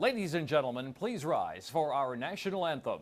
Ladies and gentlemen, please rise for our national anthem.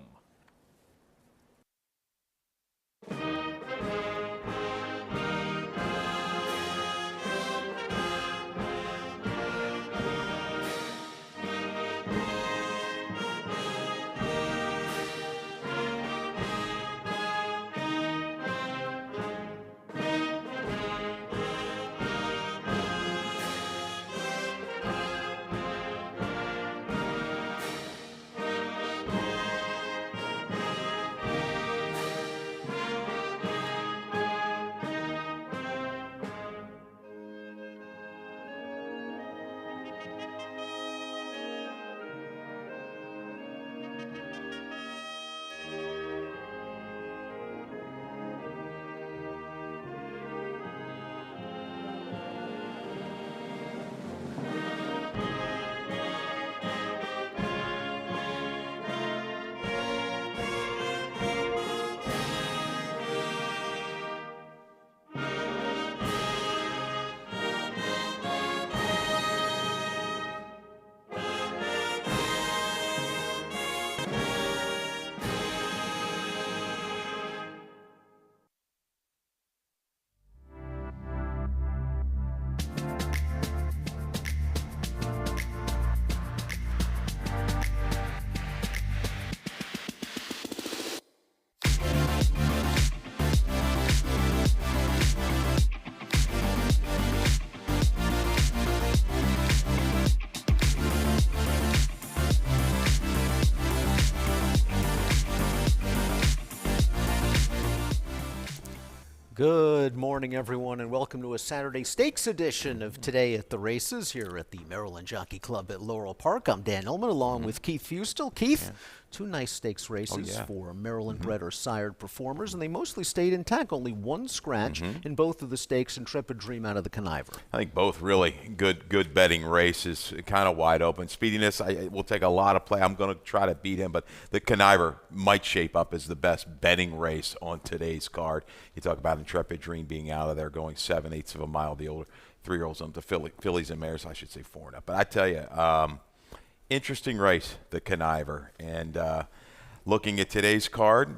Good morning, everyone, and welcome to a Saturday Stakes edition of Today at the Races here at the Maryland Jockey Club at Laurel Park. I'm Dan Illman, along with Keith Fustel. Keith, two nice stakes races for Maryland-bred or sired performers, and they mostly stayed intact. Only one scratch in both of the stakes. Intrepid Dream out of the Conniver. I think both really good betting races, kind of wide open. Speediness, will take a lot of play. I'm going to try to beat him, but the Conniver might shape up as the best betting race on today's card. You talk about Intrepid Dream being out of there, going 7/8 of a mile. The older 3-year-olds on the fillies and mares, I should say 4 and up. But I tell you, interesting race, the Conniver. And looking at today's card,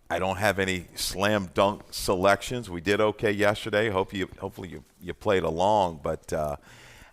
I don't have any slam dunk selections. We did okay yesterday. Hopefully you played along, but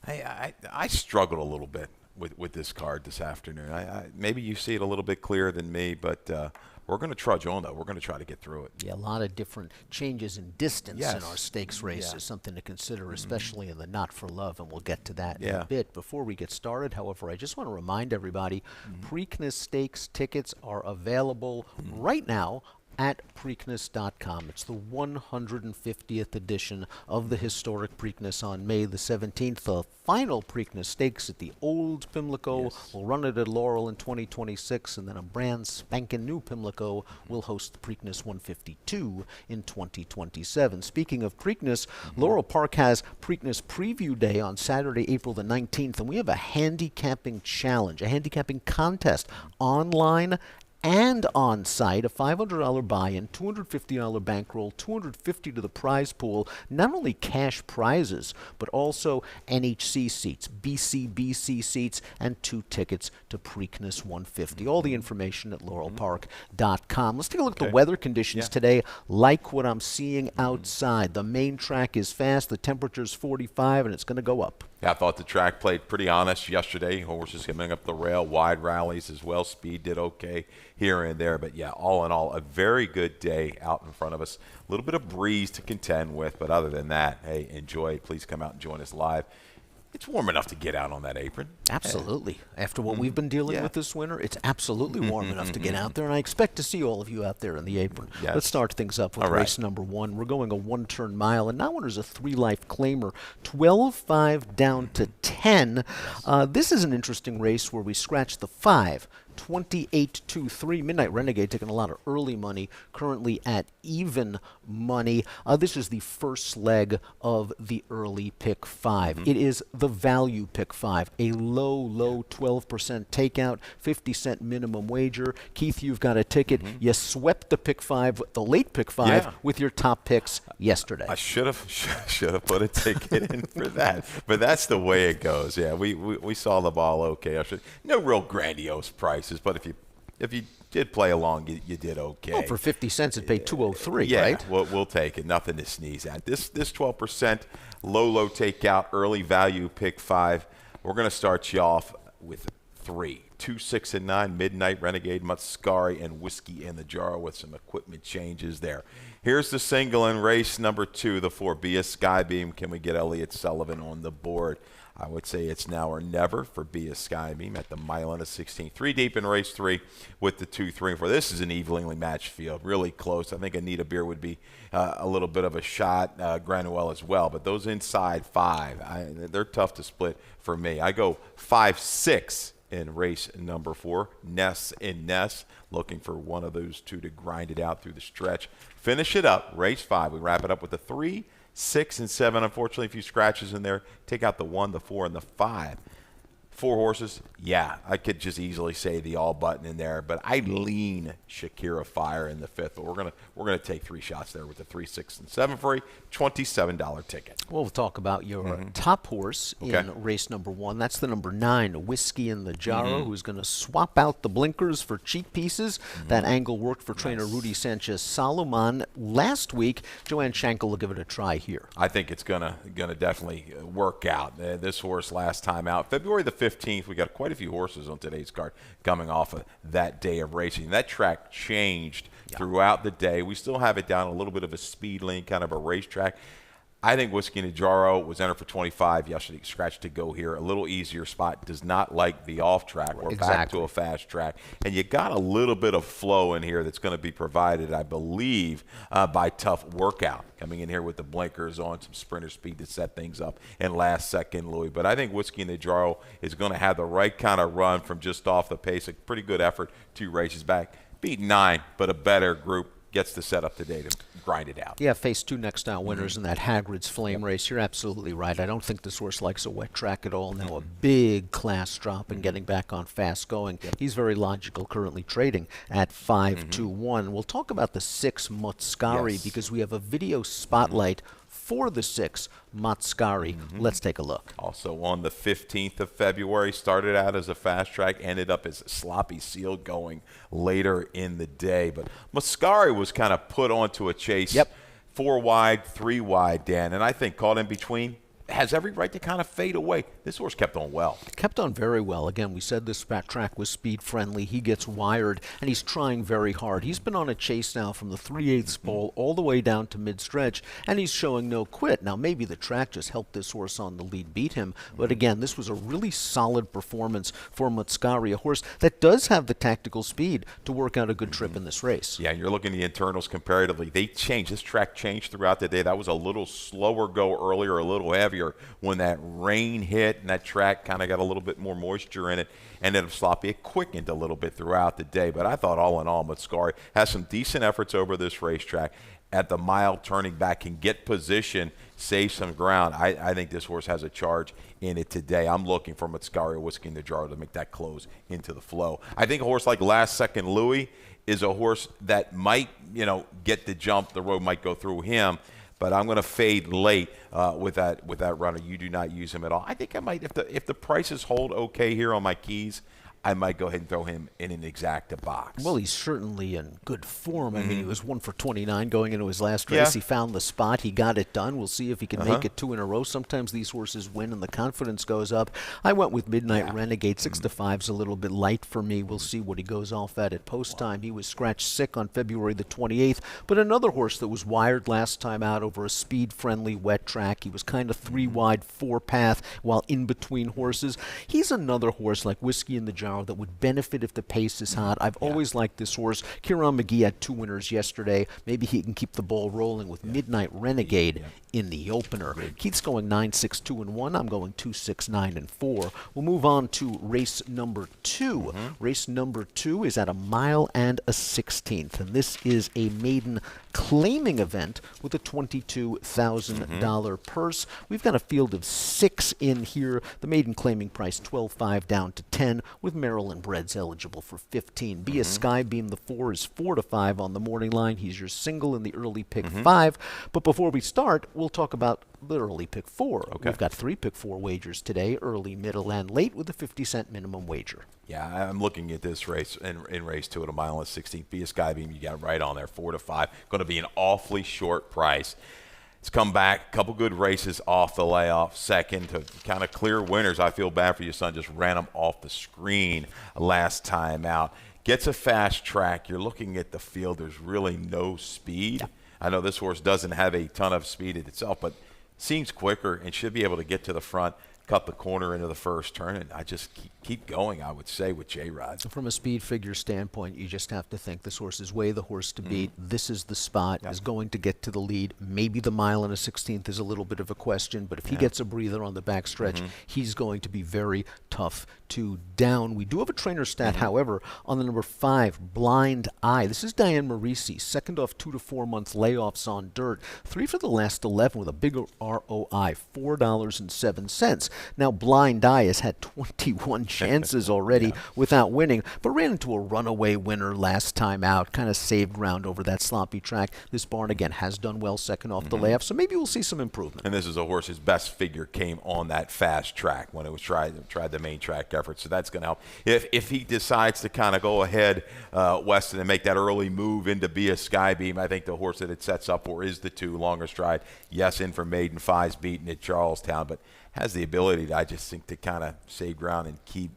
I struggled a little bit with this card this afternoon. Maybe you see it a little bit clearer than me, but we're going to trudge on, though. We're going to try to get through it. Yeah, a lot of different changes in distance in our stakes races, something to consider, especially in the Not for Love, and we'll get to that in a bit. Before we get started, however, I just want to remind everybody, Preakness Stakes tickets are available right now at Preakness.com. It's the 150th edition of the historic Preakness on May the 17th. The final Preakness Stakes at the old Pimlico. We'll run it at Laurel in 2026, and then a brand spanking new Pimlico will host the Preakness 152 in 2027. Speaking of Preakness, Laurel Park has Preakness Preview Day on Saturday, April the 19th, and we have a handicapping challenge, a handicapping contest online and on site, a $500 buy-in, $250 bankroll, $250 to the prize pool, not only cash prizes, but also NHC seats, BCBC seats, and 2 tickets to Preakness 150. All the information at laurelpark.com. Let's take a look at the weather conditions today. Like what I'm seeing outside. The main track is fast, the temperature's 45, and it's going to go up. Yeah, I thought the track played pretty honest yesterday. Horses coming up the rail, wide rallies as well. Speed did okay here and there. But, yeah, all in all, a very good day out in front of us. A little bit of breeze to contend with. But other than that, hey, enjoy. Please come out and join us live. It's warm enough to get out on that apron. Absolutely. After what we've been dealing with this winter, it's absolutely warm enough to get out there, and I expect to see all of you out there in the apron. Let's start things up with race number 1. We're going a 1-turn mile, and now one is a 3-life claimer, 12-5 down to 10. This is an interesting race where we scratch the 5 28-2-3. Midnight Renegade taking a lot of early money, currently at even money. This is the first leg of the early pick 5. It is the value pick 5, a low 12% takeout, 50-cent minimum wager. Keith, you've got a ticket. You swept the pick 5, the late pick 5, with your top picks yesterday. I should have put a ticket in for that, but that's the way it goes. Yeah, we saw the ball okay. No real grandiose prices, but if you did play along, you did okay. Well, for 50 cents, it paid 203, yeah, right? We'll take it. Nothing to sneeze at. This 12% low takeout, early value pick 5. We're going to start you off with 3. 2, 6, and 9, Midnight Renegade, Muscari, and Whiskey in the Jar with some equipment changes there. Here's the single in race number 2, the 4, Be a Skybeam. Can we get Elliott Sullivan on the board? I would say it's now or never for Be a Skybeam at the mile and a 16. 3 deep in race 3 with the 2, 3, and 4. This is an evenly matched field, really close. I think Anita Beer would be a little bit of a shot, Granuel as well. But those inside 5, they're tough to split for me. I go 5, 6 in race number 4, Ness in Ness, looking for one of those two to grind it out through the stretch. Finish it up, race 5. We wrap it up with the 3, 6, and 7. Unfortunately, a few scratches in there. Take out the 1, the 4, and the 5. 4 horses, yeah, I could just easily say the all button in there, but I lean Shakira Fire in the 5th. But we're gonna take 3 shots there with the 3, 6, and 7 for a $27 ticket. Well, we'll talk about your top horse in race number 1. That's the number 9, Whiskey in the Jar, who's going to swap out the blinkers for cheek pieces. That angle worked for trainer Rudy Sanchez Salomon last week. Joanne Schenkel will give it a try here. I think it's gonna definitely work out. This horse last time out, February the 15th, we got quite a few horses on today's card coming off of that day of racing. That track changed throughout the day. We still have it down a little bit of a speed lane, kind of a racetrack. I think Whiskey Najaro was entered for 25 yesterday. Scratch to go here. A little easier spot. Does not like the off track. We're back to a fast track. And you got a little bit of flow in here that's going to be provided, I believe, by Tough Workout. Coming in here with the blinkers on, some sprinter speed to set things up in last second, Louis. But I think Whiskey Najaro is going to have the right kind of run from just off the pace. A pretty good effort 2 races back. Beat 9, but a better group. Gets the setup today to grind it out. Yeah, faced 2 next style winners in that Hagrid's Flame race. You're absolutely right. I don't think this horse likes a wet track at all. Now a big class drop and getting back on fast going. He's very logical, currently trading at 5-2-1. We'll talk about the 6 Muscari because we have a video spotlight for the 6 Muscari. Let's take a look. Also on the 15th of February, started out as a fast track, ended up as a sloppy seal going later in the day. But Muscari was kind of put onto a chase. 4 wide, 3 wide, Dan, and I think caught in between. Has every right to kind of fade away. This horse kept on well. Kept on very well. Again, we said this track was speed friendly. He gets wired, and he's trying very hard. He's been on a chase now from the 3/8 pole all the way down to mid-stretch, and he's showing no quit. Now, maybe the track just helped this horse on the lead beat him, but again, this was a really solid performance for Muscari, a horse that does have the tactical speed to work out a good trip in this race. Yeah, you're looking at the internals comparatively. They changed. This track changed throughout the day. That was a little slower go earlier, a little heavier when that rain hit and that track kind of got a little bit more moisture in it. Ended up sloppy. It quickened a little bit throughout the day, but I thought all in all, Muscari has some decent efforts over this racetrack. At the mile, turning back, can get position, save some ground. I think this horse has a charge in it today. I'm looking for Muscari, Whiskey Najaro to make that close into the flow. I think a horse like Last Second Louis is a horse that might, get the jump. The road might go through him. But I'm going to fade late with that runner. You do not use him at all. I think I might, if the prices hold okay here on my keys, I might go ahead and throw him in an exacta box. Well, he's certainly in good form. I mean, he was 1 for 29 going into his last race. He found the spot. He got it done. We'll see if he can make it 2 in a row. Sometimes these horses win and the confidence goes up. I went with Midnight Renegade. 6-5 is a little bit light for me. We'll see what he goes off at post time. He was scratched sick on February the 28th, but another horse that was wired last time out over a speed-friendly wet track. He was kind of 3 wide, 4 path while in between horses. He's another horse like Whiskey in the Jar horsepower that would benefit if the pace is hot. I've always liked this horse. Kieran McGee had 2 winners yesterday. Maybe he can keep the ball rolling with Midnight Renegade in the opener. Keith's going 9-6, 2-1. I'm going 2-6, 9-4. We'll move on to race number 2. Race number 2 is at 1 mile and a 16th, and this is a maiden claiming event with a $22,000 purse. We've got a field of 6 in here. The maiden claiming price $12,500 down to 10, with Maryland breds eligible for 15. Be a Skybeam, the 4 is 4-5 on the morning line. He's your single in the early pick 5. But before we start, we'll talk about the early pick 4. We've got 3 pick 4 wagers today, early, middle, and late, with a 50-cent minimum wager. Yeah, I'm looking at this race in race 2 at 1 mile and 16th. Be a Skybeam, you got it right on there, 4-5. Going to be an awfully short price. It's come back, a couple good races off the layoff, second to kind of clear winners. I feel bad for your son, just ran him off the screen last time out. Gets a fast track. You're looking at the field. There's really no speed. Yeah. I know this horse doesn't have a ton of speed itself, but seems quicker and should be able to get to the front, cut the corner into the first turn, and I just keep going, I would say, with J-Rod. From a speed figure standpoint, you just have to think this horse is way the horse to beat. This is the spot, is going to get to the lead. Maybe the 1 mile and a 16th is a little bit of a question, but if he gets a breather on the backstretch, he's going to be very tough to down. We do have a trainer stat, however, on the number 5, Blind Eye. This is Diane Marisi, second off 2 to 4 month layoffs on dirt. 3 for the last 11 with a bigger ROI, $4.07. Now, Blind Eye has had 21 chances already without winning, but ran into a runaway winner last time out, kind of saved ground over that sloppy track. This barn, again, has done well second off the layoff, so maybe we'll see some improvement. And this is a horse, his best figure came on that fast track when it was tried the main track effort, so that's going to help. If he decides to kind of go ahead, Weston, and make that early move into Be a Skybeam, I think the horse that it sets up for is the 2, Longer Stride. Yes, in for maiden 5's beaten at Charlestown, but has the ability, I just think, to kind of save ground and keep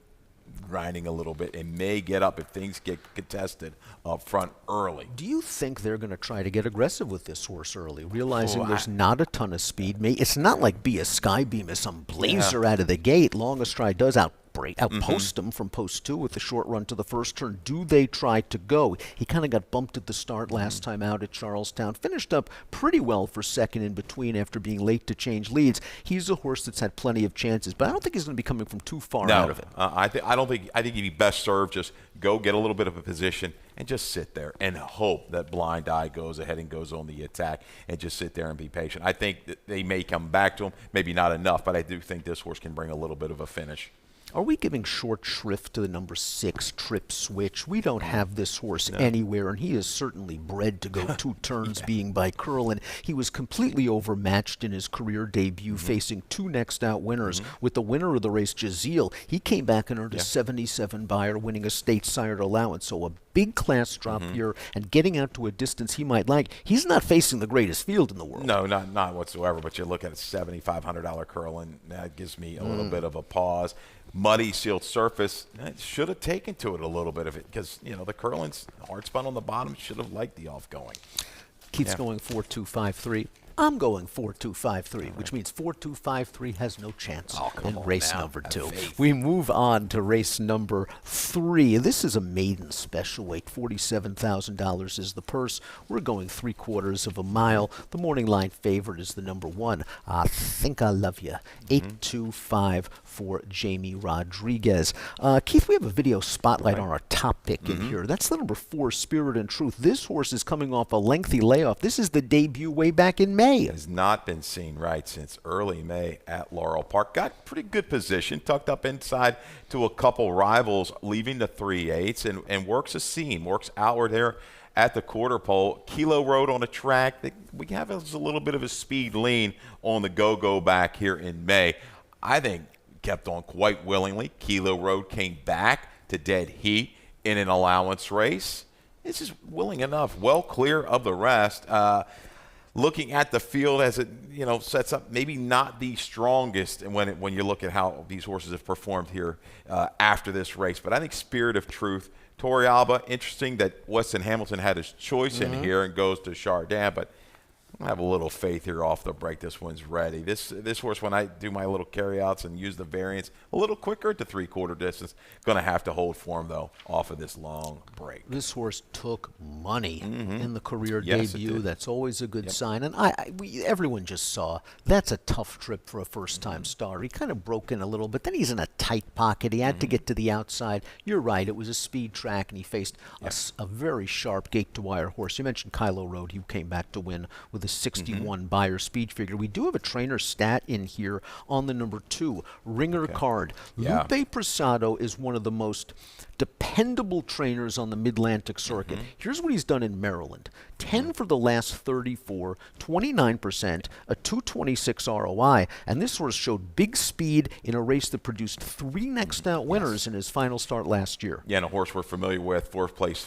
grinding a little bit, and may get up if things get contested up front early. Do you think they're going to try to get aggressive with this horse early, realizing there's not a ton of speed? It's not like Be a Skybeam is some blazer out of the gate. Longer Stride does outpost him from post 2 with the short run to the first turn. Do they try to go? He kind of got bumped at the start last time out at Charlestown. Finished up pretty well for second in between after being late to change leads. He's a horse that's had plenty of chances, but I don't think he's going to be coming from too far out of it. I think he'd be best served just go get a little bit of a position and just sit there and hope that Blind Eye goes ahead and goes on the attack, and just sit there and be patient. I think that they may come back to him, maybe not enough, but I do think this horse can bring a little bit of a finish. Are we giving short shrift to the number 6, Trip Switch? We don't have this horse anywhere, and he is certainly bred to go 2 turns being by Curl, and he was completely overmatched in his career debut, facing 2 next out winners. With the winner of the race, Jazeel, he came back and earned a 77 buyer, winning a state-sired allowance. So a big class drop here, and getting out to a distance he might like. He's not facing the greatest field in the world. No, not whatsoever, but you look at a $7,500 Curl, and that gives me a little bit of a pause. Muddy sealed surface, should have taken to it a little bit of it, because the Curlin's hard spun on the bottom, should have liked the off going. Keith's going 4-2-5-3. I'm going 4-2-5-3, which means 4-2-5-3 has no chance in race number 2. We move on to race number 3. This is a maiden special weight. $47,000 is the purse. We're going 3/4 of a mile. The morning line favorite is the number 1. I Think I Love You. 8-2-5 for Jamie Rodriguez. Keith, we have a video spotlight on our top pick in here. That's the number 4, Spirit and Truth. This horse is coming off a lengthy layoff. This is the debut way back in May. Has not been seen since early May at Laurel Park. Got pretty good position, tucked up inside to a couple rivals, leaving the 3/8, and works a seam, works outward there at the quarter pole. Kilo Road on a track that we have a little bit of a speed lean on the go-go back here in May. I think kept on quite willingly. Kilo Road came back to dead heat in an allowance race. This is willing enough, well clear of the rest. Looking at the field as it sets up, maybe not the strongest when you look at how these horses have performed here after this race. But I think Spirit of Truth, Torrealba, interesting that Weston Hamilton had his choice in here and goes to Chardin, but I have a little faith here off the break. This one's ready. This horse, when I do my little carryouts and use the variance a little quicker at the 3/4 distance, going to have to hold form, though, off of this long break. This horse took money in the career Yes, debut. That's always a good sign. And everyone just saw that's a tough trip for a first-time starter. He kind of broke in a little bit. Then he's in a tight pocket. He had to get to the outside. You're right. It was a speed track, and he faced a very sharp gate-to-wire horse. You mentioned Kylo Road. He came back to win with a 61 Beyer speed figure. We do have a trainer stat in here on the number 2, Ringer Card. Lupe Prasado is one of the most dependable trainers on the Mid-Atlantic circuit. Here's what he's done in Maryland. 10 for the last 34, 29%, a 226 ROI, and this horse showed big speed in a race that produced 3 next-out winners in his final start last year. Yeah, and a horse we're familiar with, 4th-place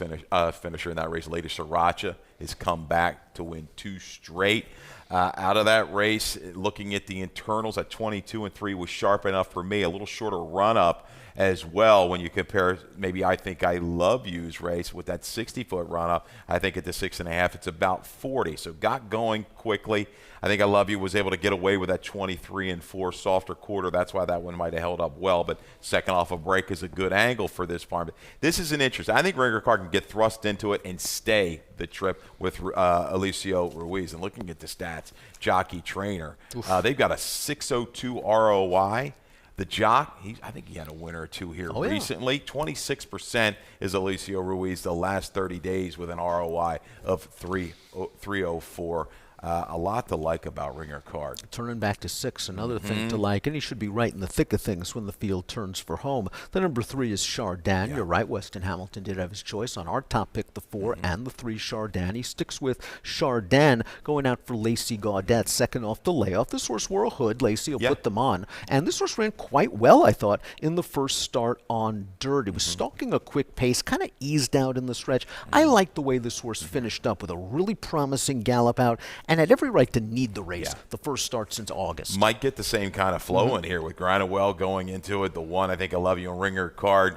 finisher in that race, Lady Sriracha, has come back to win 2 straight. Out of that race, looking at the internals at 22-3 was sharp enough for me. A little shorter run-up as well when you compare maybe I Think I Love You's race with that 60-foot run-up. I think at the 6.5 it's about 40. So got going quickly. I Think I Love You was able to get away with that 23-4 softer quarter. That's why that one might have held up well. But second off a break is a good angle for this farm. But this is an interest. I think Ringer Card can get thrust into it and stay the trip with Alicio Ruiz. And looking at the stats, jockey trainer, they've got a 602 ROI. The jock, I think he had a winner or two here recently. 26% is Alicio Ruiz the last 30 days with an ROI of 304. A lot to like about Ringer Card. Turning back to 6, another thing to like, and he should be right in the thick of things when the field turns for home. The number 3 is Chardin. You're right, Weston Hamilton did have his choice on our top pick, the 4 and the 3 Chardin. He sticks with Chardin, going out for Lacey Gaudette, second off the layoff. This horse wore a hood. Lacey will put them on. And this horse ran quite well, I thought, in the first start on dirt. It was stalking a quick pace, kind of eased out in the stretch. I like the way this horse finished up with a really promising gallop out, and had every right to need the race, the first start since August. Might get the same kind of flow in here with Granawell going into it. The 1, I Think I Love You, and Ringer Card,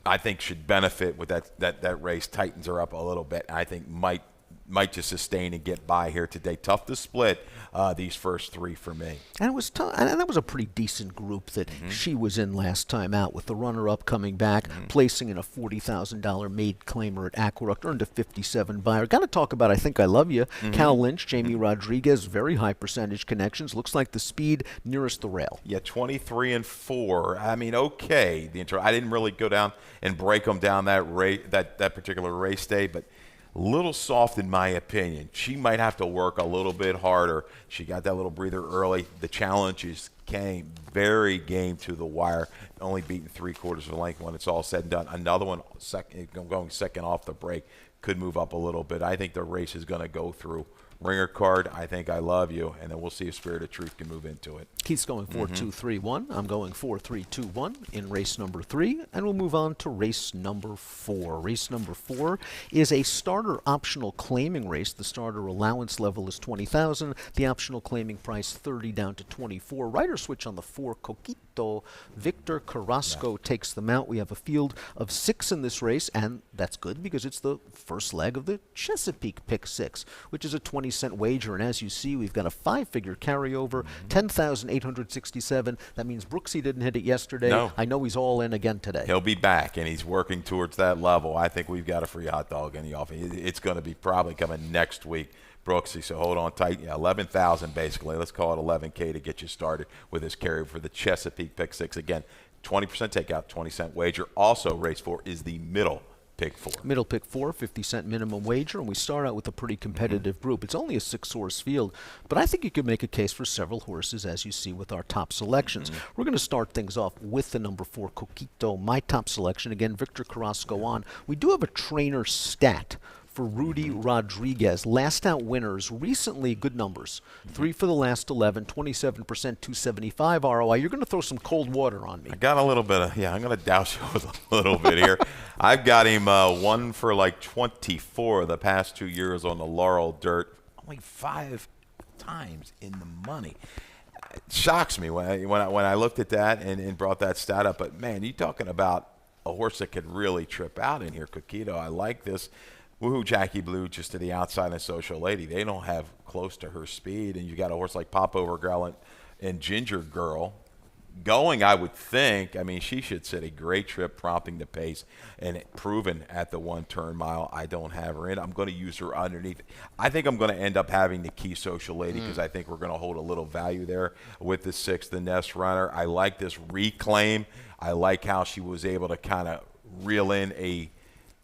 I think should benefit with that race. Tightens her up a little bit. I think might just sustain and get by here today. Tough to split these first 3 for me. And it was tough, and that was a pretty decent group that she was in last time out, with the runner-up coming back, placing in a $40,000 maid claimer at Aqueduct, earned a 57 Beyer. Got to talk about I Think I Love You. Cal Lynch, Jamie Rodriguez, very high percentage connections. Looks like the speed nearest the rail. Yeah, 23-4. I mean, okay. I didn't really go down and break them down that particular race day, but a little soft in my opinion. She might have to work a little bit harder. She got that little breather early. The challenges came very game to the wire, only beaten 3/4 of a length when it's all said and done. Another one going second off the break could move up a little bit. I think the race is going to go through Ringer Card, I Think I Love You, and then we'll see if Spirit of Truth can move into it. Keith's going 4-2-3-1. I'm going 4-3-2-1 in race number 3, and we'll move on to race number 4. Race number 4 is a starter optional claiming race. The starter allowance level is $20,000. The optional claiming price $30 down to $24. Rider switch on the 4, Coquito. Victor Carrasco takes them out. We have a field of 6 in this race, and that's good because it's the first leg of the Chesapeake Pick 6, which is a 20-cent wager. And as you see, we've got a 5-figure carryover, 10,867. That means Brooksy didn't hit it yesterday. No. I know he's all in again today. He'll be back, and he's working towards that level. I think we've got a free hot dog in the offing. It's going to be probably coming next week, Brooksy, so hold on tight. Yeah, 11,000 basically. Let's call it 11K to get you started with this carry for the Chesapeake Pick 6. Again, 20% takeout, 20-cent wager. Also, race 4 is the middle Pick 4. Middle Pick 4, 50-cent minimum wager, and we start out with a pretty competitive group. It's only a 6-horse field, but I think you could make a case for several horses, as you see with our top selections. We're going to start things off with the number 4, Coquito, my top selection. Again, Victor Carrasco on. We do have a trainer stat for Rudy Rodriguez. Last out winners, recently good numbers. 3 for the last 11, 27%, 275 ROI. You're going to throw some cold water on me. I got a little bit of, I'm going to douse you with a little bit here. I've got him 1 for like 24 the past 2 years on the Laurel dirt. Only 5 times in the money. It shocks me when I looked at that and brought that stat up. But, man, you're talking about a horse that could really trip out in here. Coquito, I like this. Woohoo Jackie Blue just to the outside and Social Lady. They don't have close to her speed, and you got a horse like Popover Girl and Ginger Girl going, I would think. I mean, she should set a great trip, prompting the pace and proven at the 1-turn mile. I don't have her in. I'm going to use her underneath. I think I'm going to end up having the Key Social Lady because I think we're going to hold a little value there with the 6th, the Nest Runner. I like this Reclaim. I like how she was able to kind of reel in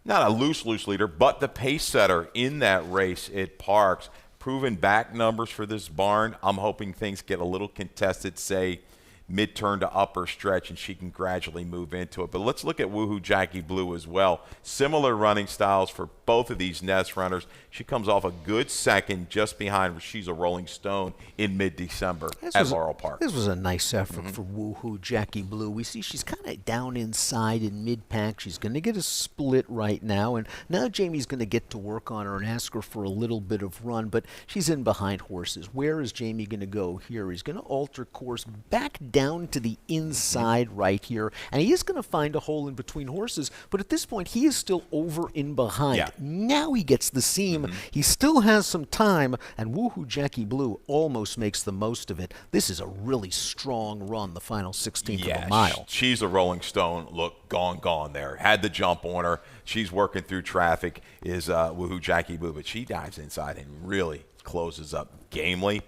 not a loose leader, but the pace setter in that race at Parks. Proven back numbers for this barn. I'm hoping things get a little contested, say, mid-turn to upper stretch, and she can gradually move into it. But let's look at Woohoo Jackie Blue as well. Similar running styles for both of these Nest runners. She comes off a good second just behind She's a Rolling Stone in mid-December at Laurel Park. This was a nice effort for Woohoo Jackie Blue. We see she's kind of down inside in mid-pack. She's going to get a split right now, and now Jamie's going to get to work on her and ask her for a little bit of run, but she's in behind horses. Where is Jamie going to go here? He's going to alter course back down to the inside right here, and he is going to find a hole in between horses, but at this point he is still over in behind. Yeah. Now he gets the seam. He still has some time, and Woohoo Jackie Blue almost makes the most of it. This is a really strong run, the final 16th of a mile. She's a Rolling Stone. Look, gone there. Had the jump on her. She's working through traffic, is Woohoo Jackie Blue, but she dives inside and really closes up gamely.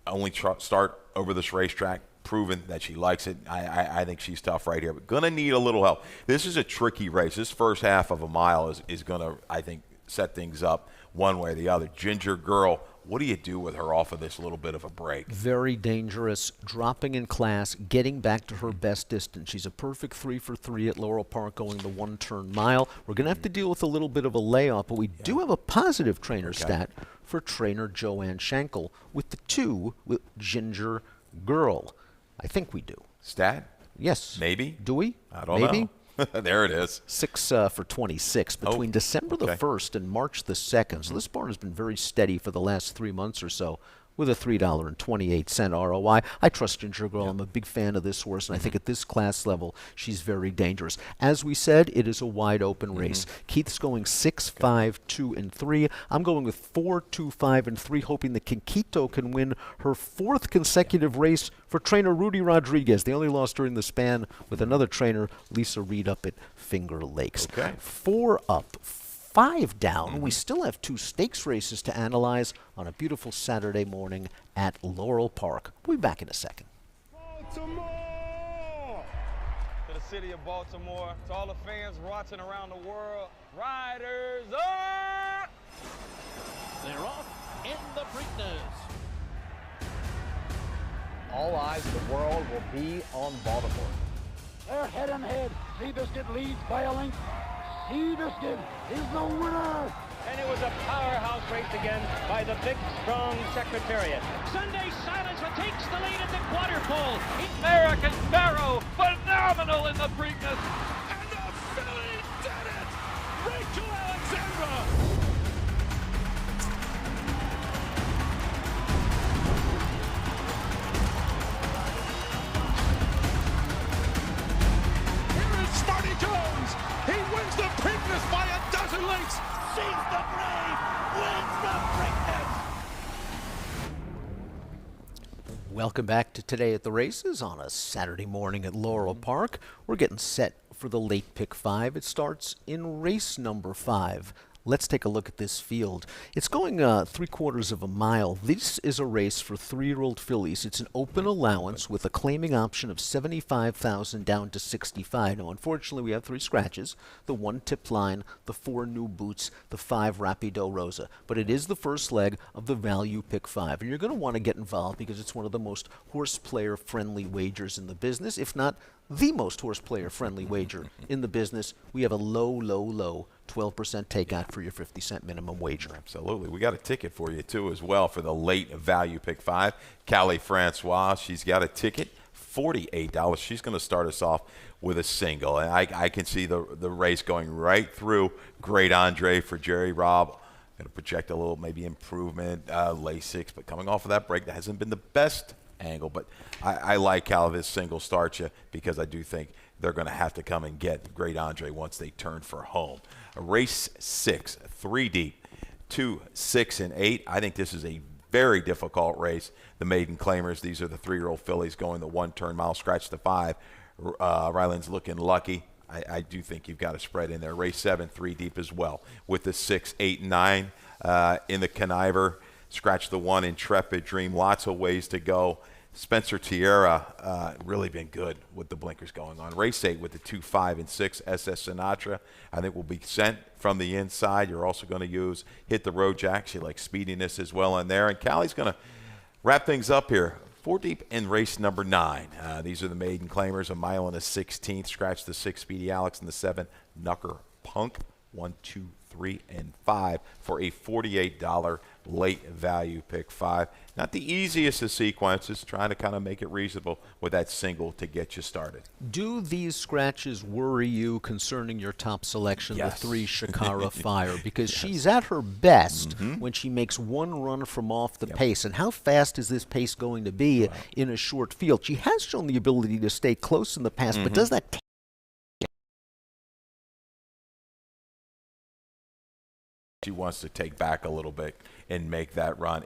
Only start over this racetrack, proven that she likes it. I think she's tough right here, but going to need a little help. This is a tricky race. This first half of a mile is going to, I think, set things up one way or the other. Ginger Girl, what do you do with her off of this little bit of a break? Very dangerous, dropping in class, getting back to her best distance. She's a perfect 3 for 3 at Laurel Park going the 1-turn mile. We're going to have to deal with a little bit of a layoff, but we do have a positive trainer stat for trainer Joanne Schenkel with the 2 with Ginger Girl. I think we do. Stat? Yes. Maybe? Do we? I don't know. There it is. 6 for 26 between December the 1st and March the 2nd. So this barn has been very steady for the last 3 months or so with a $3.28 ROI. I trust Ginger Girl. I'm a big fan of this horse, and I think at this class level, she's very dangerous. As we said, it is a wide open race. Keith's going 6, 5, 2, and 3. I'm going with 4, 2, 5, and 3, hoping that Kinkito can win her 4th consecutive race for trainer Rudy Rodriguez. They only lost during the span with another trainer, Lisa Reed, up at Finger Lakes. 4 up, 5 down. We still have 2 stakes races to analyze on a beautiful Saturday morning at Laurel Park. We'll be back in a second. Baltimore! To the city of Baltimore, to all the fans watching around the world, riders up! They're off in the Preakness. All eyes of the world will be on Baltimore. They're head and head. Seabiscuit leads by a length. Seabiscuit is the winner. And it was a powerhouse race again by the big, strong Secretariat. Sunday Silencer takes the lead at the quarter pole. American Barrow, phenomenal in the Preakness. And the filly did it! Rachel Alexandra! Here is Smarty Jones. He wins the Preakness by a dozen lengths. She's the Brave, wins the Preakness. Welcome back to Today at the Races on a Saturday morning at Laurel Park. We're getting set for the late pick 5. It starts in race number 5. Let's take a look at this field. It's going 3/4 of a mile. This is a race for 3-year-old fillies. It's an open allowance with a claiming option of $75,000 down to $65,000. Now, unfortunately, we have 3 scratches: the 1 tip line, the 4 new boots, the 5 Rapido Rosa. But it is the first leg of the value pick 5, and you're going to want to get involved because it's one of the most horse player friendly wagers in the business, if not the most horse player friendly wager in the business. We have a low 12% takeout for your 50-cent minimum wager. Absolutely. We got a ticket for you, too, as well, for the late value pick 5. Callie Francois, she's got a ticket, $48. She's going to start us off with a single. And I can see the race going right through Great Andre for Jerry Robb. Going to project a little maybe improvement, lay 6, but coming off of that break, that hasn't been the best angle. But I like how this single starts you because I do think they're going to have to come and get Great Andre once they turn for home. Race 6, 3 deep, 2, 6, and 8. I think this is a very difficult race. The maiden claimers, these are the 3-year-old fillies going the 1-turn mile, scratch the 5. Ryland's looking lucky. I do think you've got a spread in there. Race 7, 3 deep as well, with the 6, 8, and 9 in the conniver. Scratch the 1, Intrepid Dream. Lots of ways to go. Spencer Tierra really been good with the blinkers going on. Race 8 with the 2, 5, and 6. SS Sinatra, I think, will be sent from the inside. You're also going to use Hit the Road Jack. She likes speediness as well in there. And Callie's going to wrap things up here. 4 deep in race number 9. These are the maiden claimers. 1 mile and a 16th. Scratch the 6, Speedy Alex, and the 7, Knucker Punk. 1, 2, 3, and 5 for a $48 late value pick 5. Not the easiest of sequences, trying to kind of make it reasonable with that single to get you started. Do these scratches worry you concerning your top selection, Yes. the 3 Shakara Fire? Because she's at her best when she makes one run from off the pace. And how fast is this pace going to be in a short field? She has shown the ability to stay close in the past, but does that She wants to take back a little bit and make that run.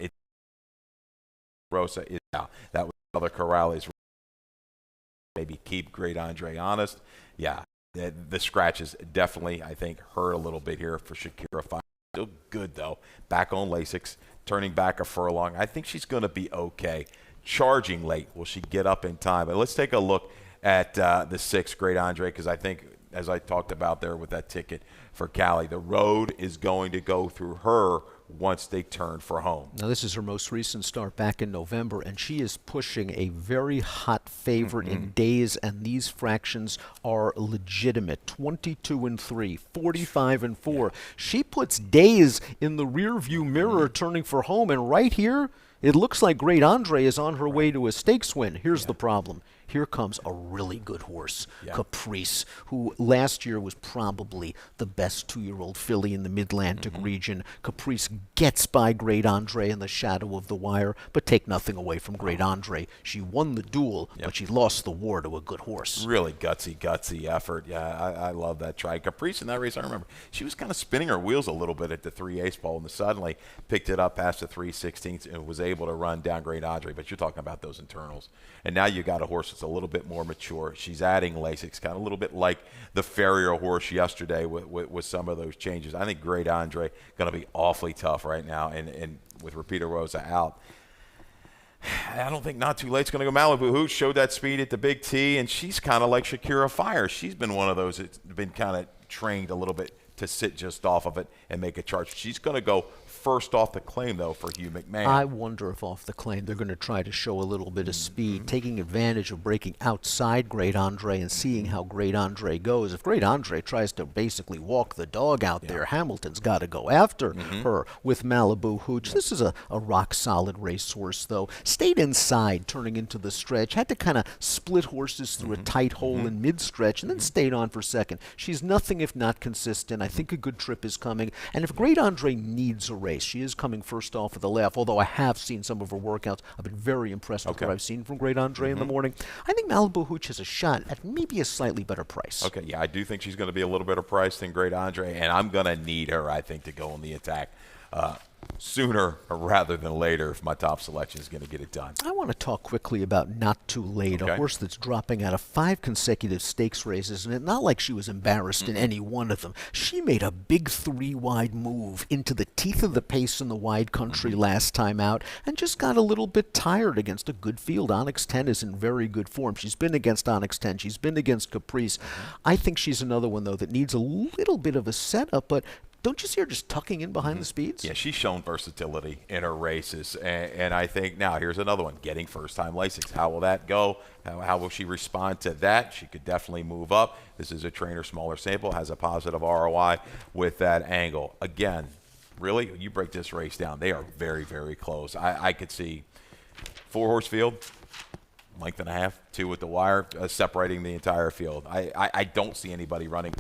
Rosa is out. That was other Corrales. Maybe keep Great Andre honest. Yeah, the scratches definitely, I think, hurt a little bit here for Shakira Fire. Still good, though. Back on Lasix, turning back a furlong. I think she's going to be okay. Charging late. Will she get up in time? But let's take a look at the 6, Great Andre, because I think, as I talked about there with that ticket for Callie, the road is going to go through her once they turn for home. Now, this is her most recent start back in November, and she is pushing a very hot favorite in days, and these fractions are legitimate. 22-3, 45-4. She puts days in the rearview mirror turning for home, and right here, it looks like Great Andre is on her way to a stakes win. Here's the problem. Here comes a really good horse, Caprice, who last year was probably the best 2-year-old filly in the Mid-Atlantic region. Caprice gets by Great Andre in the shadow of the wire, but take nothing away from Great Andre. She won the duel, but she lost the war to a good horse. Really gutsy effort. Yeah, I love that try. Caprice in that race, I remember, she was kind of spinning her wheels a little bit at the 3/8 pole, and suddenly picked it up past the 3/16 and was able to run down Great Andre. But you're talking about those internals. And now you got a horse that's a little bit more mature. She's adding Lasix, kind of a little bit like the Farrier horse yesterday with some of those changes. I think Great Andre going to be awfully tough right now, and with Repeater Rosa out, I don't think Not Too Late's going to go. Malibu Hooch showed that speed at the Big T, and she's kind of like Shakira Fire. She's been one of those that's been kind of trained a little bit to sit just off of it and make a charge. She's going to go first off the claim, though, for Hugh McMahon. I wonder if off the claim they're going to try to show a little bit of speed, taking advantage of breaking outside Great Andre and seeing how Great Andre goes. If Great Andre tries to basically walk the dog out there, Hamilton's got to go after her with Malibu Hooch. This is a rock-solid racehorse, though. Stayed inside, turning into the stretch. Had to kind of split horses through a tight hole in mid-stretch, and then stayed on for second. She's nothing if not consistent. I think a good trip is coming. And if Great Andre needs a race, she is coming first off of the left, although I have seen some of her workouts. I've been very impressed with what I've seen from Great Andre in the morning. I think Malibu Hooch has a shot at maybe a slightly better price. Okay, yeah, I do think she's going to be a little better priced than Great Andre, and I'm going to need her, I think, to go on the attack sooner rather than later if my top selection is going to get it done. I want to talk quickly about Not Too Late, a horse that's dropping out of 5 consecutive stakes races, and it's not like she was embarrassed in any one of them. She made a big 3-wide move into the teeth of the pace in the wide country last time out and just got a little bit tired against a good field. Onyx 10 is in very good form. She's been against Onyx 10. She's been against Caprice. I think she's another one, though, that needs a little bit of a setup, but don't you see her just tucking in behind the speeds? Yeah, she's shown versatility in her races, and I think now here's another one, getting first-time Lasix. How will that go? How will she respond to that? She could definitely move up. This is a trainer, smaller sample, has a positive ROI with that angle. Again, really, you break this race down, they are very, very close. I could see 4-horse field, length and a half. 2 at the wire, separating the entire field. I don't see anybody running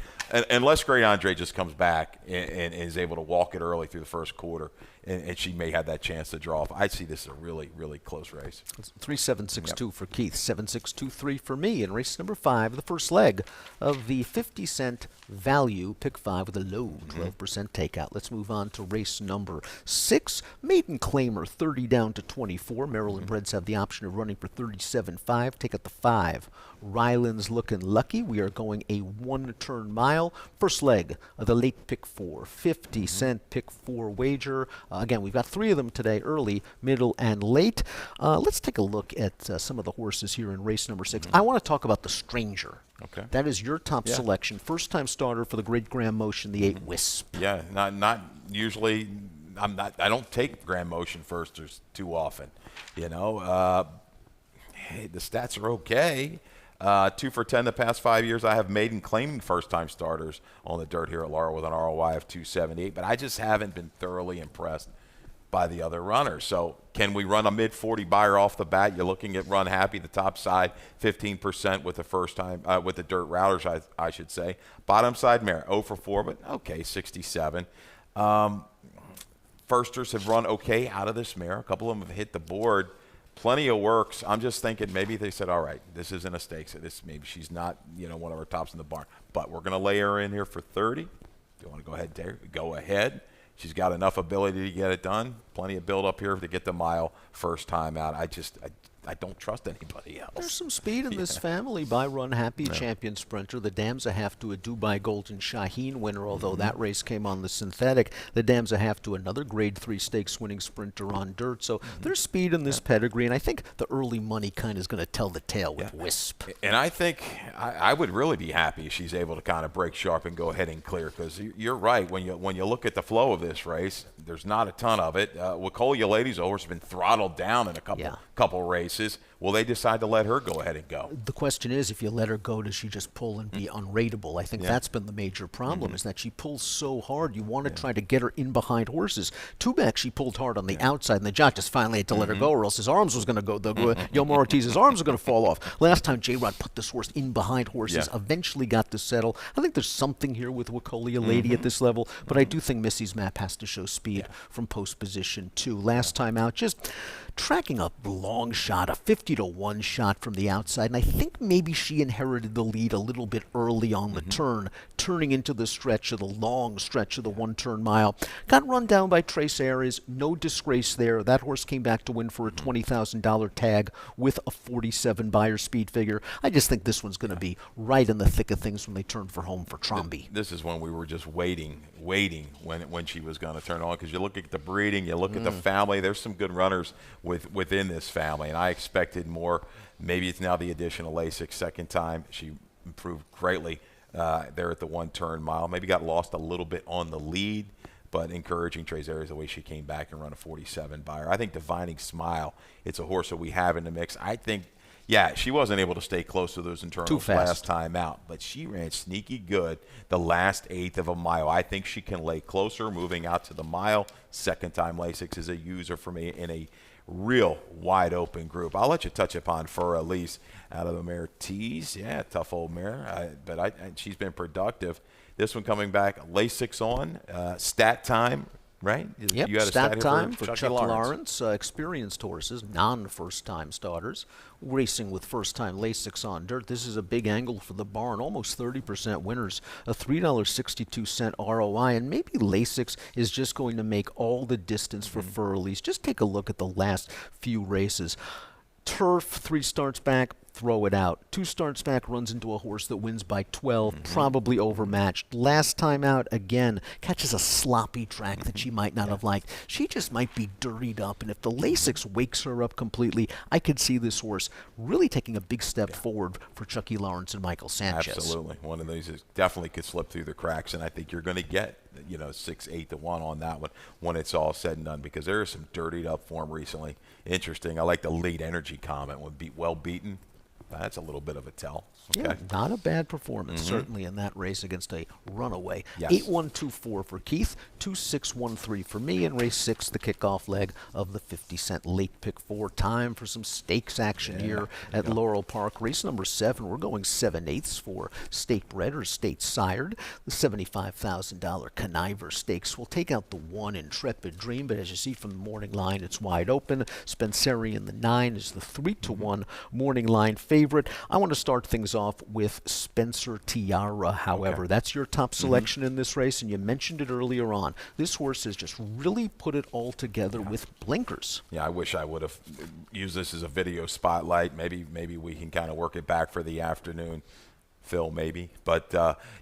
unless Great Andre just comes back and is able to walk it early through the first quarter, and she may have that chance to draw off. I see this as a really, really close race. 3-7-6-2 for Keith, 7-6-2-3 for me in race number 5, the first leg of the 50-cent value pick 5 with a low 12% takeout. Let's move on to race number 6. Maiden Claimer 30 down to 24. Maryland Breds have the option of running for 37.5. Take out the 5. Ryland's Looking Lucky. We are going a 1-turn mile. First leg of the late pick 4, 50-cent pick 4 wager. Again, we've got 3 of them today, early, middle, and late. Let's take a look at some of the horses here in race number 6. I want to talk about the Stranger. Okay. That is your top selection. First-time starter for the Great Grand Motion, the 8 Wisp. Yeah, not usually. I don't take Grand Motion firsters too often. You know, hey, the stats are okay. 2 for 10 the past 5 years. I have Maiden claiming first-time starters on the dirt here at Laurel with an ROI of 278, but I just haven't been thoroughly impressed by the other runners. So can we run a mid-40 buyer off the bat? You're looking at Run Happy, the top side, 15% with the first-time with the dirt routers, I should say. Bottom side mare, 0 for 4, but okay, 67. Firsters have run okay out of this mare. A couple of them have hit the board. Plenty of works. I'm just thinking maybe they said, all right, this isn't a stakes. Maybe she's not, one of our tops in the barn. But we're going to lay her in here for 30. Do you want to go ahead, Terry? Go ahead. She's got enough ability to get it done. Plenty of build up here to get the mile first time out. I don't trust anybody else. There's some speed in this family by Run Happy, champion sprinter. The Damsa have to a Dubai Golden Shaheen winner, although that race came on the synthetic. The Damsa have to another Grade 3 stakes winning sprinter on dirt. So there's speed in this pedigree, and I think the early money kind of is going to tell the tale with Wisp. And I think I would really be happy if she's able to kind of break sharp and go ahead and clear, because you're right. When you look at the flow of this race, there's not a ton of it. Wacolia Ladies' horse has been throttled down in a couple races. Will they decide to let her go ahead and go? The question is, if you let her go, does she just pull and be unrateable? I think that's been the major problem, is that she pulls so hard. You want to try to get her in behind horses. Two-back, she pulled hard on the outside, and the jock just finally had to let her go, or else his arms was going to go. Yomar Ortiz's arms were going to fall off. Last time, J-Rod put this horse in behind horses, eventually got to settle. I think there's something here with Wacolia Lady at this level, but I do think Missy's Map has to show speed from post position, too. Last time out, just tracking a long shot, a 50-to-1 shot from the outside, and I think maybe she inherited the lead a little bit early on the turn, turning into the stretch of the long stretch of the 1-turn mile. Got run down by Trace Aries, no disgrace there. That horse came back to win for a $20,000 tag with a 47 buyer speed figure. I just think this one's going to be right in the thick of things when they turn for home for Trombi. This is when we were just waiting when she was going to turn on, because you look at the breeding, you look at the family. There's some good runners within this family, and I expected more. Maybe it's now the addition of Lasik second time. She improved greatly there at the 1-turn mile. Maybe got lost a little bit on the lead, but encouraging Trace Aries the way she came back and run a 47 buyer. I think Divining Smile, it's a horse that we have in the mix. I think, she wasn't able to stay close to those internals last time out, but she ran sneaky good the last 1/8 of a mile. I think she can lay closer moving out to the mile. Second time Lasix is a user for me in a real wide open group. I'll let you touch upon Fur Elise out of the mare Tease. Yeah, tough old mare, but she's been productive. This one coming back, Lasix on, stat time. Right? Yep, you had a stat time for Chucky Lawrence. Experienced horses, non-first-time starters, racing with first-time Lasix on dirt. This is a big angle for the barn, almost 30% winners, a $3.62 ROI, and maybe Lasix is just going to make all the distance for Fur Elise. Just take a look at the last few races. Turf, 3 starts back, throw it out. 2 starts back, runs into a horse that wins by 12, probably overmatched. Last time out, again, catches a sloppy track that she might not have liked. She just might be dirtied up, and if the Lasix wakes her up completely, I could see this horse really taking a big step forward for Chucky Lawrence and Michael Sanchez. Absolutely. One of these is definitely could slip through the cracks, and I think you're going to get 6-8-1 on that one when it's all said and done, because there is some dirtied up form recently. Interesting. I like the late energy comment when well beaten. That's a little bit of a tell. Okay. Yeah, not a bad performance, certainly in that race against a runaway. Yes. 8-1-2-4 for Keith, 2-6-1-3 for me, and race 6, the kickoff leg of the 50-cent late pick 4. Time for some stakes action here at Laurel Park. Race number 7, we're going 7/8 for state bred or state sired. The $75,000 Conniver Stakes will take out the 1 Intrepid Dream, but as you see from the morning line, it's wide open. Spencerian, the 9, is the 3-1 morning line favorite. I want to start things off with Spencer Tiara, however. That's your top selection in this race, and you mentioned it earlier on. This horse has just really put it all together with blinkers. Yeah, I wish I would have used this as a video spotlight. Maybe we can kind of work it back for the afternoon. Phil, maybe. But,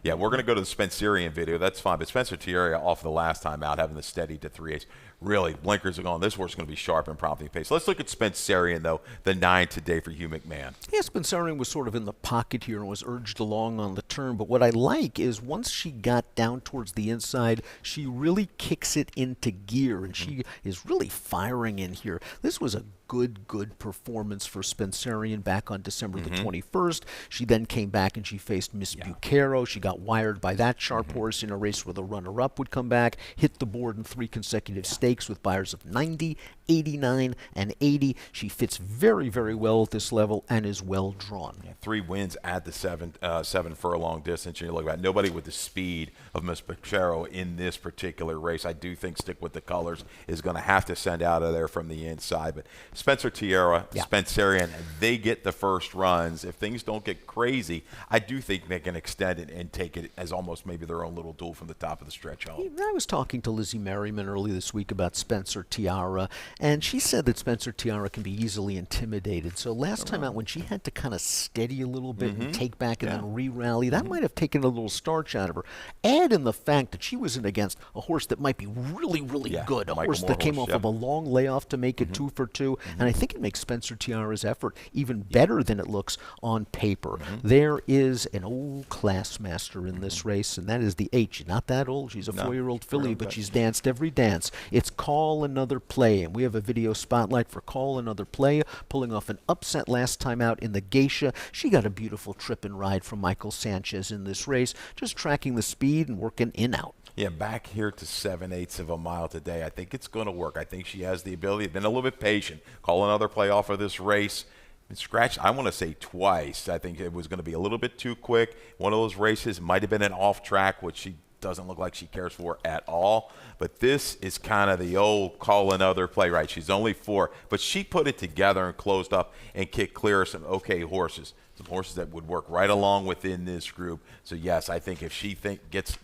yeah, we're going to go to the Spencerian video. That's fine. But Spencer Tiara off the last time out, having the steady to 3/8. Really, blinkers are gone. This horse is going to be sharp and prompting pace. Let's look at Spencerian, though, the 9 today for Hugh McMahon. Yeah, Spencerian was sort of in the pocket here and was urged along on the turn. But what I like is once she got down towards the inside, she really kicks it into gear, and she is really firing in here. This was a good performance for Spencerian back on December the 21st. She then came back and she faced Miss Bucaro. She got wired by that sharp horse in a race where the runner-up would come back, hit the board in 3 consecutive stakes with buyers of 90, 89, and 80. She fits very well at this level and is well drawn. 3 wins at the 7 furlong distance. You look at nobody with the speed of Miss Bucaro in this particular race. I do think Stick with the Colors is going to have to send out of there from the inside, but Spencer Tiara, Spencerian, they get the first runs. If things don't get crazy, I do think they can extend it and take it as almost maybe their own little duel from the top of the stretch home. I was talking to Lizzie Merriman early this week about Spencer Tiara, and she said that Spencer Tiara can be easily intimidated. So last time out when she had to kind of steady a little bit and take back and then re-rally, that might have taken a little starch out of her. Add in the fact that she was in against a horse that might be really good, a horse that came off of a long layoff to make it 2 for 2. And I think it makes Spencer Tiara's effort even better than it looks on paper. There is an old class master in this race, and that is the 8. She's not that old. She's a 4-year-old filly, but she's danced every dance. It's Call Another Play, and we have a video spotlight for Call Another Play, pulling off an upset last time out in the Geisha. She got a beautiful trip and ride from Michael Sanchez in this race, just tracking the speed and working in-out. Yeah, back here to 7/8 of a mile today. I think it's going to work. I think she has the ability. Been a little bit patient. Call another play off of this race. And scratched, I want to say twice. I think it was going to be a little bit too quick. One of those races might have been an off track, which she doesn't look like she cares for at all. But this is kind of the old call another play, right? She's only 4. But she put it together and closed up and kicked clear of some okay horses. Some horses that would work right along within this group. So, yes, I think if she gets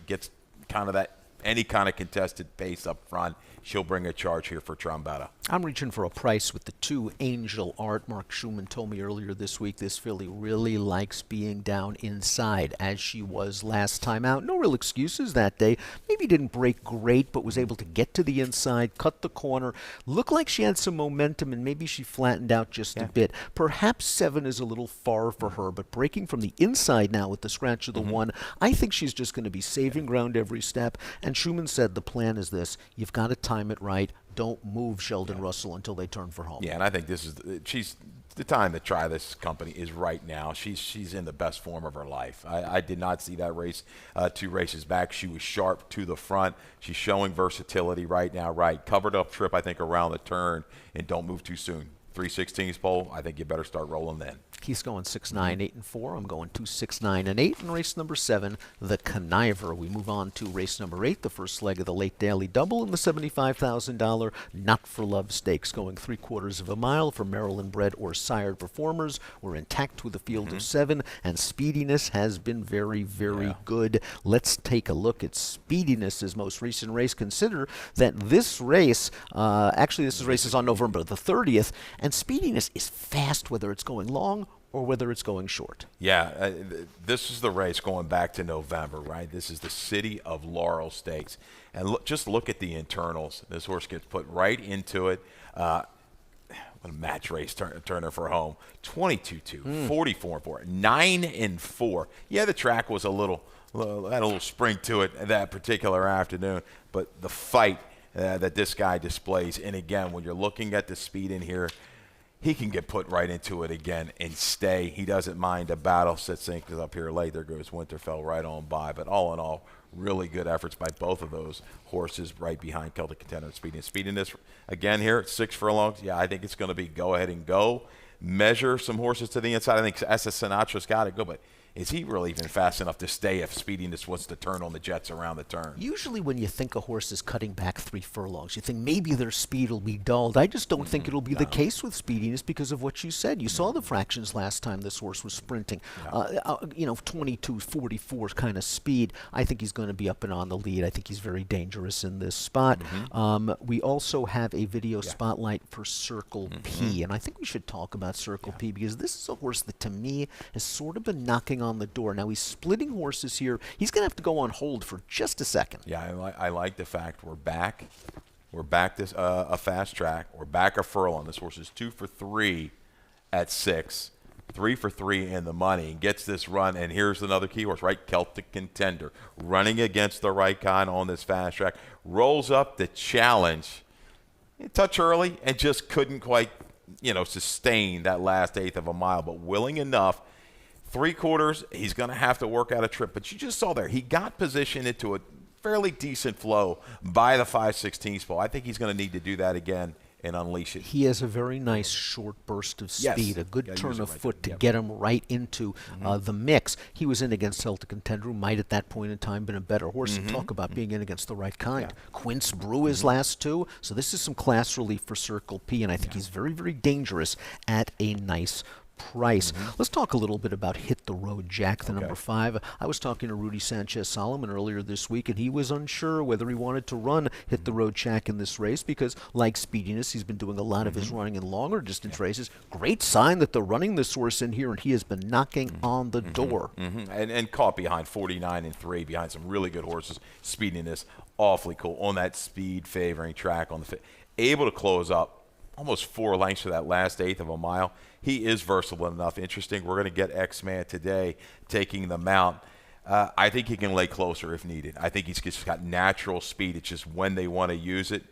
kind of that any kind of contested pace up front, she'll bring a charge here for Trombetta. I'm reaching for a price with the 2 Angel Art. Mark Schumann told me earlier this week this filly really likes being down inside as she was last time out. No real excuses that day. Maybe didn't break great, but was able to get to the inside, cut the corner. Looked like she had some momentum, and maybe she flattened out just a bit. Perhaps 7 is a little far for her, but breaking from the inside now with the scratch of the 1, I think she's just going to be saving ground every step. And Schumann said the plan is this. You've got to time it right. Don't move Sheldon Russell until they turn for home. Yeah, and I think this is she's the time to try this company is right now. She's in the best form of her life. I did not see that race 2 races back. She was sharp to the front. She's showing versatility right now. Right, covered up trip I think around the turn, and don't move too soon. 3/16 pole. I think you better start rolling then. He's going 6-9, 8 and 4. I'm going 2-6-9 and 8 in race number 7, the Conniver. We move on to race number 8, the first leg of the late daily double in the $75,000 Not for Love Stakes, going 3/4 of a mile for Maryland-bred or sired performers. We're intact with a field of 7, and Speediness has been very good. Let's take a look at Speediness's most recent race. Consider that this race, this race is on November the 30th, and Speediness is fast, whether it's going long or whether it's going short. Yeah, this is the race going back to November, right? This is the City of Laurel Stakes. And just look at the internals. This horse gets put right into it. What a match race Turner for home. 22-2, 44-4, 9-4. Yeah, the track was had a little spring to it that particular afternoon, but the fight that this guy displays, and again, when you're looking at the speed in here, he can get put right into it again and stay. He doesn't mind a battle. Sitsink is up here late. There goes Winterfell right on by. But all in all, really good efforts by both of those horses right behind Celtic Contender and Speediness. Speediness, again, here at 6 furlongs. Yeah, I think it's going to be go ahead and go. Measure some horses to the inside. I think SS Sinatra's got to go, but is he really even fast enough to stay if Speediness wants to turn on the jets around the turn? Usually when you think a horse is cutting back 3 furlongs, you think maybe their speed will be dulled. I just don't think it'll be the case with Speediness because of what you said. You saw the fractions last time this horse was sprinting. 22-44 kind of speed. I think he's going to be up and on the lead. I think he's very dangerous in this spot. We also have a video spotlight for Circle P, and I think we should talk about Circle P because this is a horse that to me has sort of been knocking on the door. Now he's splitting horses here. He's going to have to go on hold for just a second. Yeah, I like the fact we're back. We're back this a fast track. We're back a furlong. This horse is 2 for 3 at 6, 3 for 3 in the money, and gets this run. And here's another key horse, right? Celtic Contender, running against the right kind on this fast track. Rolls up the challenge, a touch early, and just couldn't quite, sustain that last eighth of a mile, but willing enough. 3/4, he's going to have to work out a trip. But you just saw there, he got positioned into a fairly decent flow by the 5/16 pole. I think he's going to need to do that again and unleash it. He has a very nice short burst of speed, a good turn of foot to get him right into the mix. He was in against Celtic Contender, who might at that point in time been a better horse. And talk about being in against the right kind. Quince Brew his last 2. So this is some class relief for Circle P, and I think he's very, very dangerous at a nice price. Let's talk a little bit about Hit the Road Jack, the number 5. I was talking to Rudy Sanchez-Solomon earlier this week, and he was unsure whether he wanted to run Hit the Road Jack in this race because, like Speediness, he's been doing a lot of his running in longer distance races. Great sign that they're running this horse in here, and he has been knocking on the door. And caught behind 49 and 3, behind some really good horses. Speediness, awfully cool on that speed favoring track on the able to close up almost 4 lengths for that last eighth of a mile. He is versatile enough. Interesting. We're going to get X-Man today taking the mount. I think he can lay closer if needed. I think he's just got natural speed. It's just when they want to use it.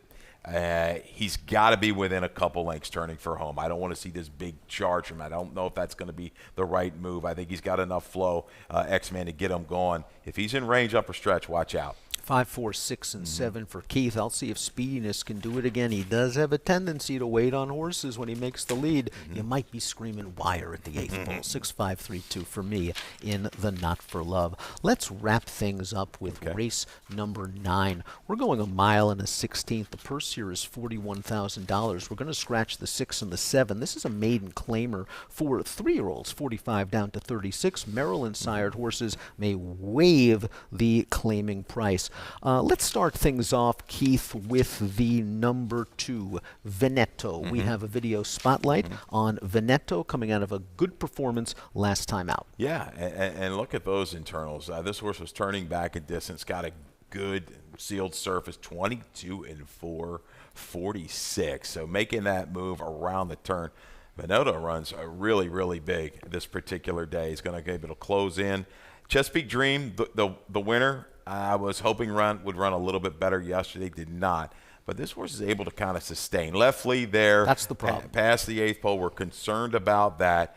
He's got to be within a couple lengths turning for home. I don't want to see this big charge from him. I don't know if that's going to be the right move. I think he's got enough flow, X-Man, to get him going. If he's in range upper stretch, watch out. 5, 4, 6, and 7 for Keith. I'll see if Speediness can do it again. He does have a tendency to wait on horses when he makes the lead. You might be screaming wire at the 8th pole. 6, 5, 3, 2 for me in the Not for Love. Let's wrap things up with race number 9. We're going a mile and a 16th. The purse here is $41,000. We're going to scratch the 6 and the 7. This is a maiden claimer for 3-year-olds, 45 down to 36. Maryland-sired horses may waive the claiming price. Let's start things off, Keith, with the number 2, Veneto. We have a video spotlight on Veneto coming out of a good performance last time out. Yeah, and look at those internals. This horse was turning back in distance, got a good sealed surface, 22 and 4, 46. So making that move around the turn. Veneto runs really, really big this particular day. He's going to be able to close in. Chesapeake Dream, the winner, I was hoping would run a little bit better yesterday. Did not. But this horse is able to kind of sustain. Left lead there. That's the problem. Past the 8th pole. We're concerned about that.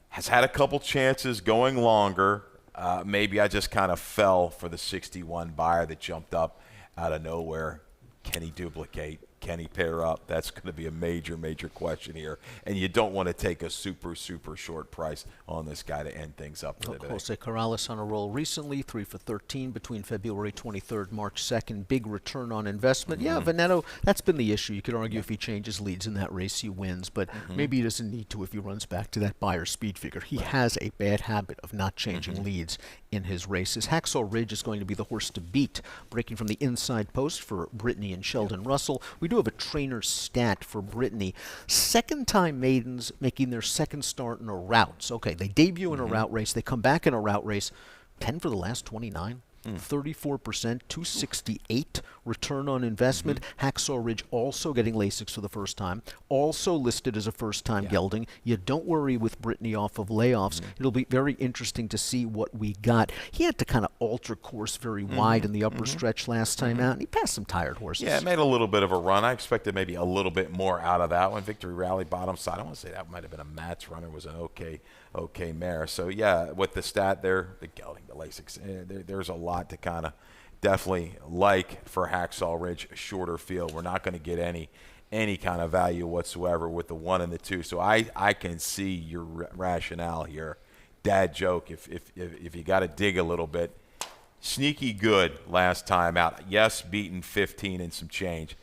Has had a couple chances going longer. Maybe I just kind of fell for the 61 buyer that jumped up out of nowhere. Can he duplicate? Can he pair up? That's going to be a major, major question here. And you don't want to take a super, super short price on this guy to end things up today. Jose Corrales on a roll recently, 3 for 13 between February 23rd, March 2nd. Big return on investment. Yeah, Veneto, that's been the issue. You could argue if he changes leads in that race, he wins. But maybe he doesn't need to if he runs back to that buyer speed figure. He has a bad habit of not changing leads in his races. Hacksaw Ridge is going to be the horse to beat, breaking from the inside post for Brittany and Sheldon Russell. We do have a trainer stat for Brittany. Second-time maidens making their second start in a route. So, okay, they debut in a route race. They come back in a route race. 10 for the last 29. 34%, 268 return on investment. Hacksaw Ridge also getting LASIX for the first time, also listed as a first-time gelding. You don't worry with Brittany off of layoffs. It'll be very interesting to see what we got. He had to kind of alter course very wide in the upper stretch last time out, and he passed some tired horses. Yeah, it made a little bit of a run. I expected maybe a little bit more out of that one. Victory Rally bottom side. I want to say that might have been a Matt's runner. Was an okay mare. So yeah, with the stat there, the gelding, the LASIX, there's a lot to kind of definitely like for Hacksaw Ridge, a shorter field. We're not going to get any kind of value whatsoever with the 1 and the 2. So I can see your rationale here. Dad joke, if you got to dig a little bit. Sneaky good last time out. Yes, beaten 15 and some change.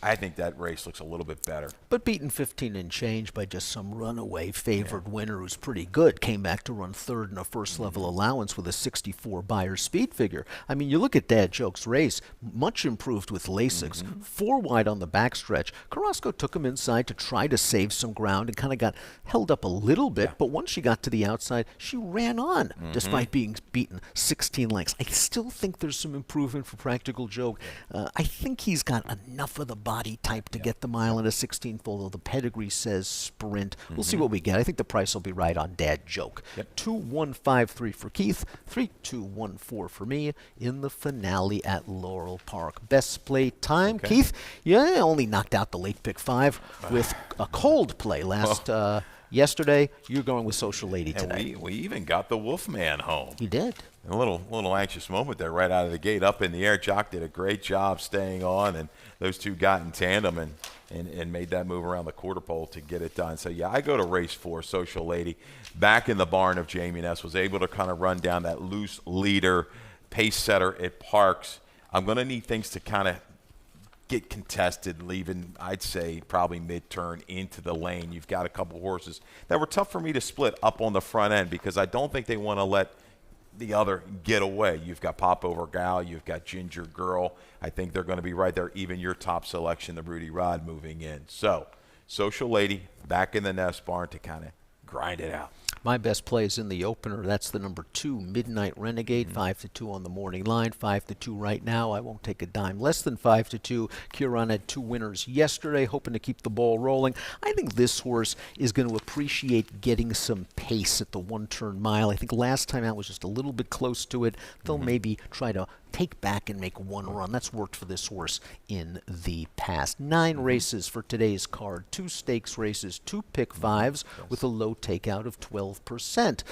I think that race looks a little bit better. But beaten 15 and change by just some runaway favored winner who's pretty good. Came back to run third in a first-level allowance with a 64 buyer speed figure. I mean, you look at Dad Joke's race, much improved with LASIX. 4 wide on the backstretch. Carrasco took him inside to try to save some ground and kind of got held up a little bit. But once she got to the outside, she ran on despite being beaten 16 lengths. I still think there's some improvement for Practical Joke. I think he's got enough of the body type to get the mile in a 16th, although the pedigree says sprint. We'll see what we get. I think the price will be right on Dad Joke. 2-1-5-3 for Keith, 3-2-1-4 for me in the finale at Laurel Park. Best play time, Keith. Yeah, only knocked out the late pick 5 with a cold play last yesterday. You're going with Social Lady today. And we even got the Wolfman home. You did. A little anxious moment there right out of the gate. Up in the air, Jock did a great job staying on, and those two got in tandem and made that move around the quarter pole to get it done. So, yeah, I go to race 4, Social Lady. Back in the barn of Jamie Ness, was able to kind of run down that loose leader, pace setter at Parks. I'm going to need things to kind of get contested, leaving, I'd say, probably mid-turn into the lane. You've got a couple horses that were tough for me to split up on the front end because I don't think they want to let the other get away. You've got Popover Gal, you've got Ginger Girl. I think they're going to be right there. Even your top selection, the Rudy Rod, moving in. So, Social Lady back in the Nest barn to kind of grind it out. My best play is in the opener. That's the number 2, Midnight Renegade, 5-2 on the morning line, 5-2 right now. I won't take a dime less than 5-2. Kieran had 2 winners yesterday, hoping to keep the ball rolling. I think this horse is going to appreciate getting some pace at the 1-turn mile. I think last time out was just a little bit close to it. They'll maybe try to take back and make one run. That's worked for this horse in the past. 9 races for today's card. 2 stakes races, 2 pick 5s with a low takeout of 12%.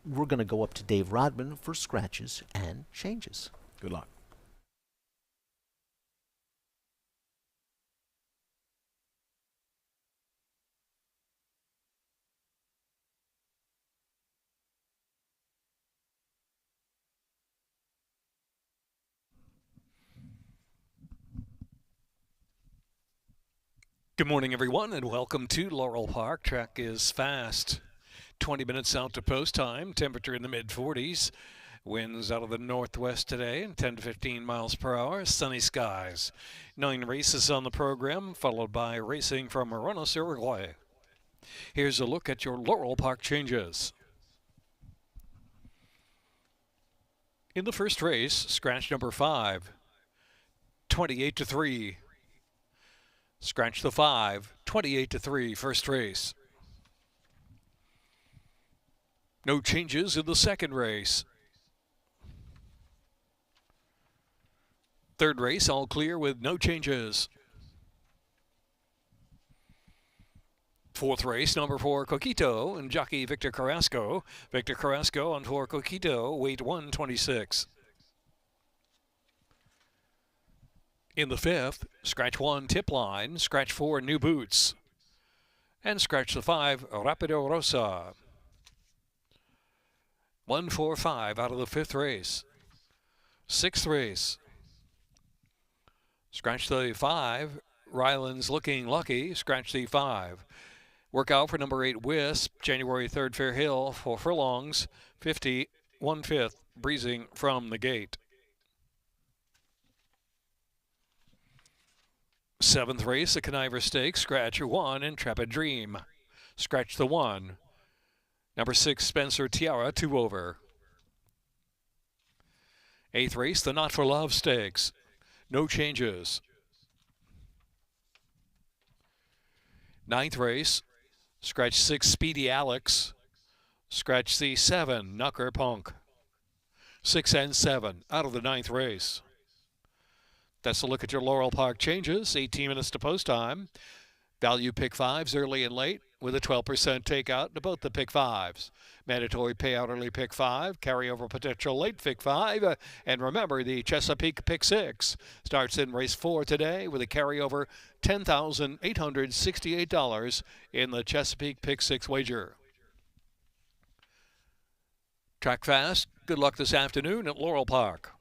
We're going to go up to Dave Rodman for scratches and changes. Good luck. Good morning, everyone, and welcome to Laurel Park. Track is fast. 20 minutes out to post time. Temperature in the mid-40s. Winds out of the northwest today, 10 to 15 miles per hour. Sunny skies. 9 races on the program, followed by racing from Morones, Uruguay. Here's a look at your Laurel Park changes. In the first race, scratch number 5, 28-3. Scratch the 5, 28-3, first race. No changes in the second race. Third race, all clear with no changes. Fourth race, number 4, Coquito, and jockey Victor Carrasco. Victor Carrasco on 4, Coquito, weight 126. In the fifth, scratch 1, Tip Line, scratch 4, New Boots, and scratch the 5, Rapido Rosa. 1, 4, 5 out of the 5th race. 6th race, scratch the 5, Ryland's Looking Lucky, scratch the 5. Work out for number 8, Wisp, January 3rd, Fair Hill, 4 furlongs, 50, 1/5, breezing from the gate. 7th race, the Conniver Stakes, scratch 1, Intrepid Dream. Scratch the 1. Number 6, Spencer Tiara, 2 over. 8th race, the Not for Love Stakes. No changes. 9th race, scratch 6, Speedy Alex. Scratch the 7, Knucker Punk. 6 and 7 out of the 9th race. That's a look at your Laurel Park changes. 18 minutes to post time. Value pick 5s early and late with a 12% takeout to both the pick 5s. Mandatory payout early pick 5, carryover potential late pick 5. And remember, the Chesapeake pick 6 starts in race 4 today with a carryover $10,868 in the Chesapeake pick 6 wager. Track fast. Good luck this afternoon at Laurel Park.